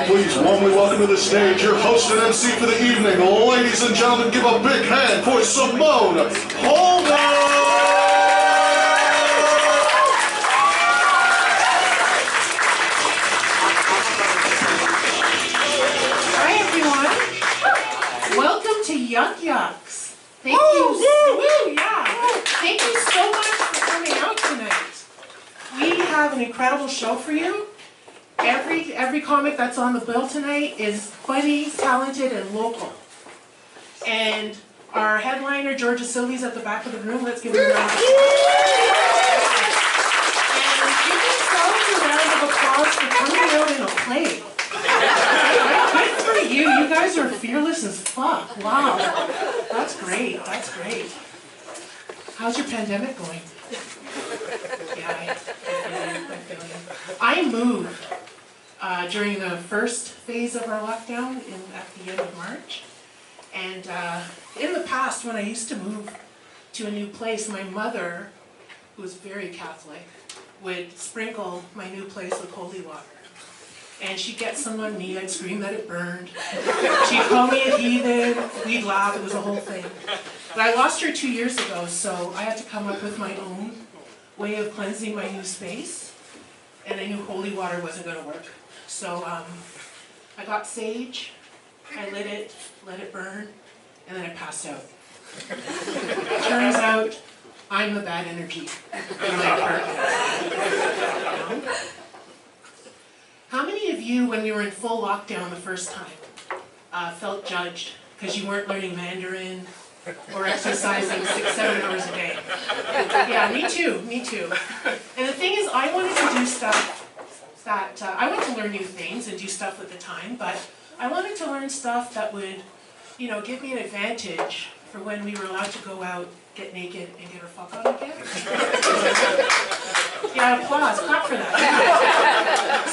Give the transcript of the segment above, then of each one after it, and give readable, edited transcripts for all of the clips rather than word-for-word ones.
Please warmly welcome to the stage your host and MC for the evening. Ladies and gentlemen, give a big hand for Simone Holden! Welcome to Yuk Yuk's. Thank you. Thank you so much for coming out tonight. We have an incredible show for you. Every comic that's on the bill tonight is funny, talented, and local. And our headliner, Georgia Silvy's at the back of the room. Let's give him a round of applause. And give yourselves a round of applause for coming out in a play. Good for you. You guys are fearless as fuck. Wow. That's great. That's great. How's your pandemic going? Yeah, I feel you. I moved during the first phase of our lockdown at the end of March. And in the past, when I used to move to a new place, my mother, who was very Catholic, would sprinkle my new place with holy water. And she'd get some on me, I'd scream that it burned. She'd call me a heathen, we'd laugh, it was a whole thing. But I lost her 2 years ago, so I had to come up with my own way of cleansing my new space. And I knew holy water wasn't going to work. So I got sage, I lit it, let it burn, and then I passed out. Turns out, I'm the bad energy in my apartment. How many of you, when we were in full lockdown the first time, felt judged because you weren't learning Mandarin or exercising 6-7 hours a day? Yeah, me too. And the thing is, I wanted to do stuff that, I wanted to learn new things and do stuff with the time, but I wanted to learn stuff that would, give me an advantage for when we were allowed to go out, get naked, and get our fuck on again. Yeah, applause, clap for that.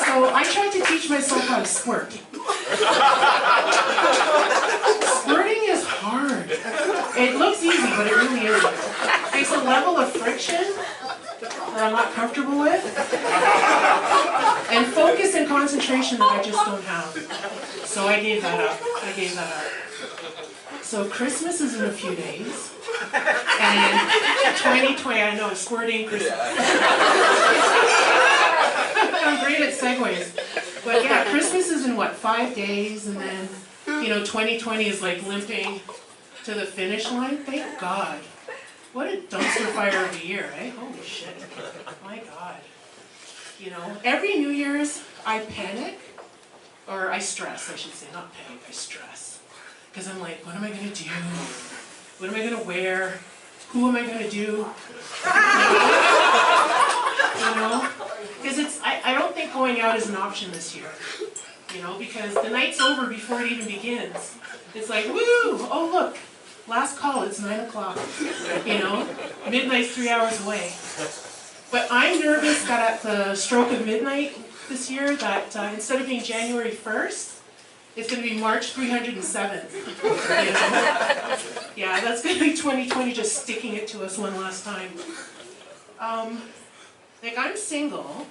So I tried to teach myself how to squirt. Squirting is hard. It looks easy, but it really isn't. It takes a level of friction that I'm not comfortable with, and focus and concentration that I just don't have. So I gave that up. So Christmas is in a few days. And 2020, I know, squirting Christmas. I'm great at segues. But yeah, Christmas is in 5 days, and then, 2020 is like limping to the finish line. Thank God. What a dumpster fire of a year, eh? Holy shit. My God. Every New Year's, I panic, or I stress, I should say, not panic, I stress. Because I'm like, what am I going to do? What am I going to wear? Who am I going to do? Because I don't think going out is an option this year. Because the night's over before it even begins. It's like, woo! Oh, look. Last call, it's 9 o'clock. Midnight's 3 hours away. But I'm nervous that at the stroke of midnight this year, that instead of being January 1st, it's going to be March 307th. Yeah, that's going to be 2020 just sticking it to us one last time. I'm single,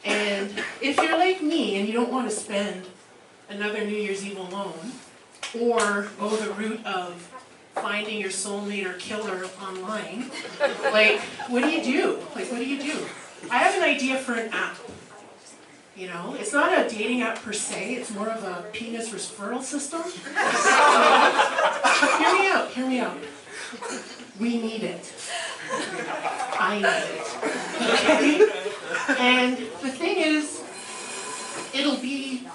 and if you're like me and you don't want to spend another New Year's Eve alone, or go the route of finding your soulmate or killer online, what do you do? I have an idea for an app. It's not a dating app per se, it's more of a penis referral system. Hear me out. We need it. I need it. Okay? And the thing is, it'll be,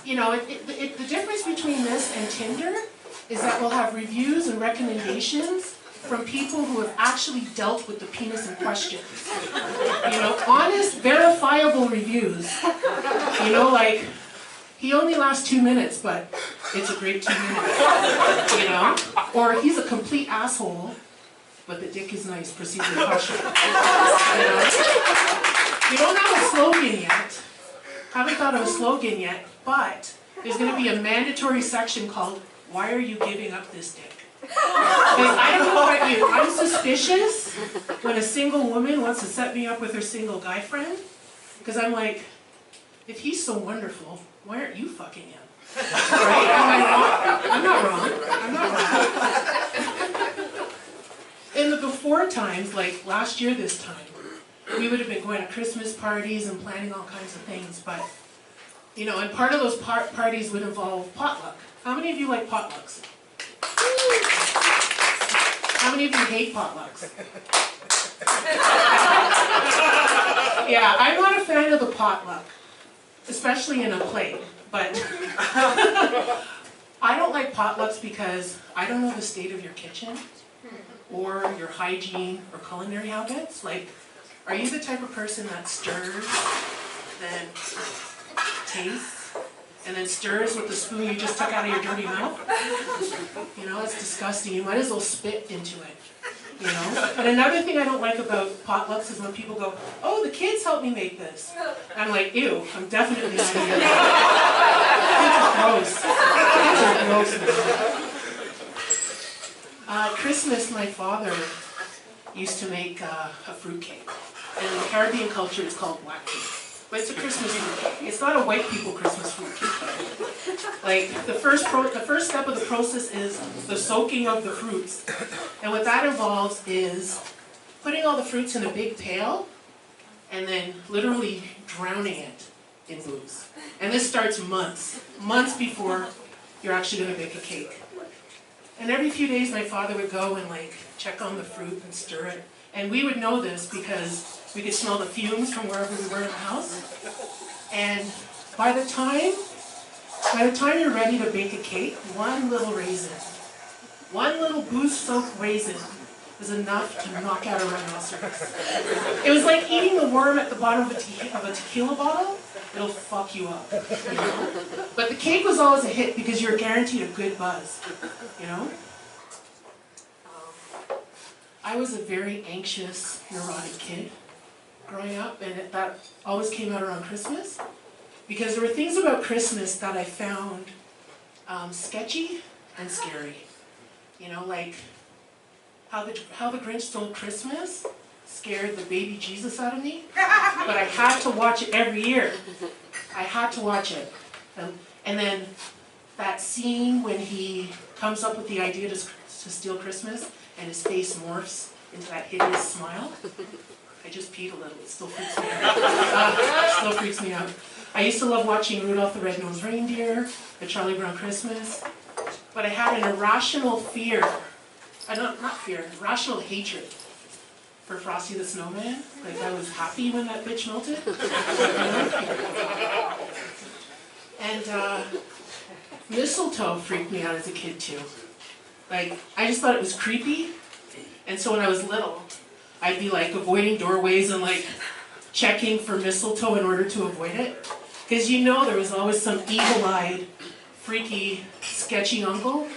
the difference between this and Tinder is that we'll have reviews and recommendations from people who have actually dealt with the penis in question. Honest, verifiable reviews. He only lasts 2 minutes, but it's a great 2 minutes. Or he's a complete asshole, but the dick is nice, proceed with caution. We don't have a slogan yet. Haven't thought of a slogan yet, but there's going to be a mandatory section called, "Why are you giving up this dick?" Because I don't know about you, I'm suspicious when a single woman wants to set me up with her single guy friend. Because I'm like, if he's so wonderful, why aren't you fucking him? Right? Am I wrong? I'm not wrong. I'm not wrong. In the before times, like last year this time, we would have been going to Christmas parties and planning all kinds of things, but, you know, and part of those parties would involve potluck. How many of you like potlucks? How many of you hate potlucks? Yeah, I'm not a fan of the potluck, especially in a plate, but I don't like potlucks because I don't know the state of your kitchen or your hygiene or culinary habits. Like, are you the type of person that stirs, then tastes, and then stirs with the spoon you just took out of your dirty mouth? You know, it's disgusting. You might as well spit into it. You know? And another thing I don't like about potlucks is when people go, oh, the kids helped me make this. I'm like, ew, I'm definitely not eating it. Kids are gross. Kids are gross. Christmas, my father used to make a fruitcake. And in the Caribbean culture, it's called black cake. But it's a Christmas fruitcake. It's not a white people Christmas fruitcake. Like, the first step of the process is the soaking of the fruits. And what that involves is putting all the fruits in a big pail and then literally drowning it in booze. And this starts months before you're actually going to bake a cake. And every few days my father would go and like check on the fruit and stir it. And we would know this because we could smell the fumes from wherever we were in the house. And by the time you're ready to bake a cake, one little raisin, one little booze-soaked raisin is enough to knock out a rhinoceros. It was like eating the worm at the bottom of a tequila bottle. It'll fuck you up, you know? But the cake was always a hit because you're guaranteed a good buzz, you know? I was a very anxious, neurotic kid growing up, and that always came out around Christmas because there were things about Christmas that I found sketchy and scary. You know, like how the Grinch Stole Christmas scared the baby Jesus out of me, but I had to watch it every year. I had to watch it. And then that scene when he comes up with the idea to steal Christmas and his face morphs into that hideous smile. I just peed a little, it still freaks me out. I used to love watching Rudolph the Red-Nosed Reindeer, A Charlie Brown Christmas, but I had an irrational fear, irrational hatred for Frosty the Snowman. Like, I was happy when that bitch melted. And mistletoe freaked me out as a kid too. Like, I just thought it was creepy. And so when I was little, I'd be like avoiding doorways and like checking for mistletoe in order to avoid it. Because you know there was always some evil-eyed, freaky, sketchy uncle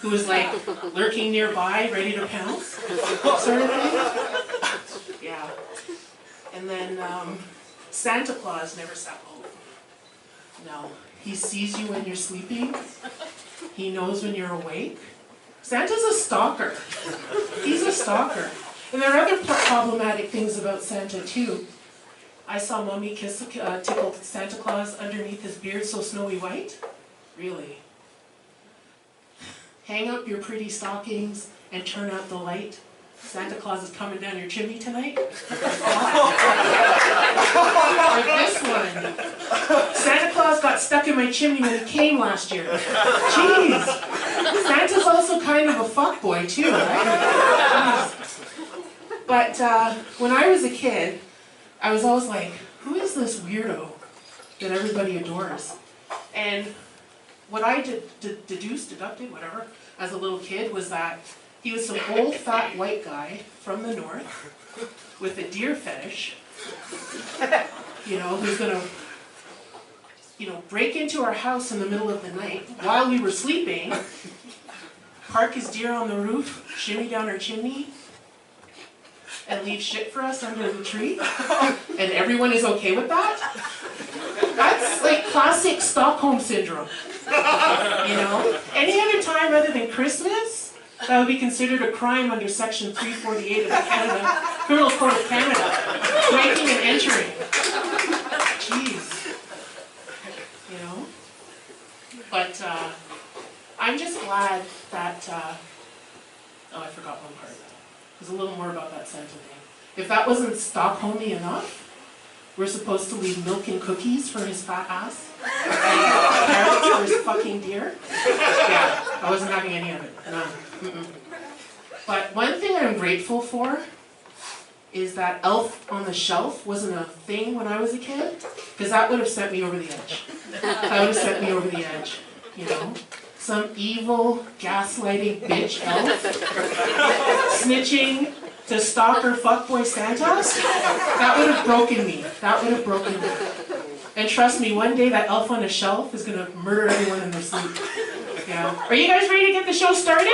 who was like lurking nearby, ready to pounce, sort of thing. Yeah. And then Santa Claus never sat home. No. He sees you when you're sleeping. He knows when you're awake. Santa's a stalker. He's a stalker. And there are other problematic things about Santa too. I saw Mommy tickle Santa Claus underneath his beard so snowy white. Really? Hang up your pretty stockings and turn out the light. Santa Claus is coming down your chimney tonight. Like this one. Santa Claus got stuck in my chimney when he came last year. Jeez. Santa's also kind of a fuckboy too, right? But when I was a kid, I was always like, who is this weirdo that everybody adores? And what I deducted, whatever, as a little kid was that he was some old fat white guy from the north with a deer fetish, you know, who's gonna, you know, break into our house in the middle of the night while we were sleeping, park his deer on the roof, shimmy down our chimney, and leave shit for us under the tree, and everyone is okay with that? That's like classic Stockholm Syndrome, you know? Any other time other than Christmas, that would be considered a crime under Section 348 of the Criminal Code of Canada, breaking and entering. Jeez. But I'm just glad that, oh, I forgot one part. There's a little more about that Santa thing. If that wasn't Stockholmy enough, we're supposed to leave milk and cookies for his fat ass. And carrots for his fucking deer. Yeah, I wasn't having any of it. None. Mm-mm. But one thing I'm grateful for is that Elf on the Shelf wasn't a thing when I was a kid, because that would have sent me over the edge. That would have sent me over the edge, you know? Some evil, gaslighting bitch elf snitching to stalker fuckboy Santas? That would have broken me. That would have broken me. And trust me, one day that elf on a shelf is gonna murder everyone in their sleep. Yeah. Are you guys ready to get the show started?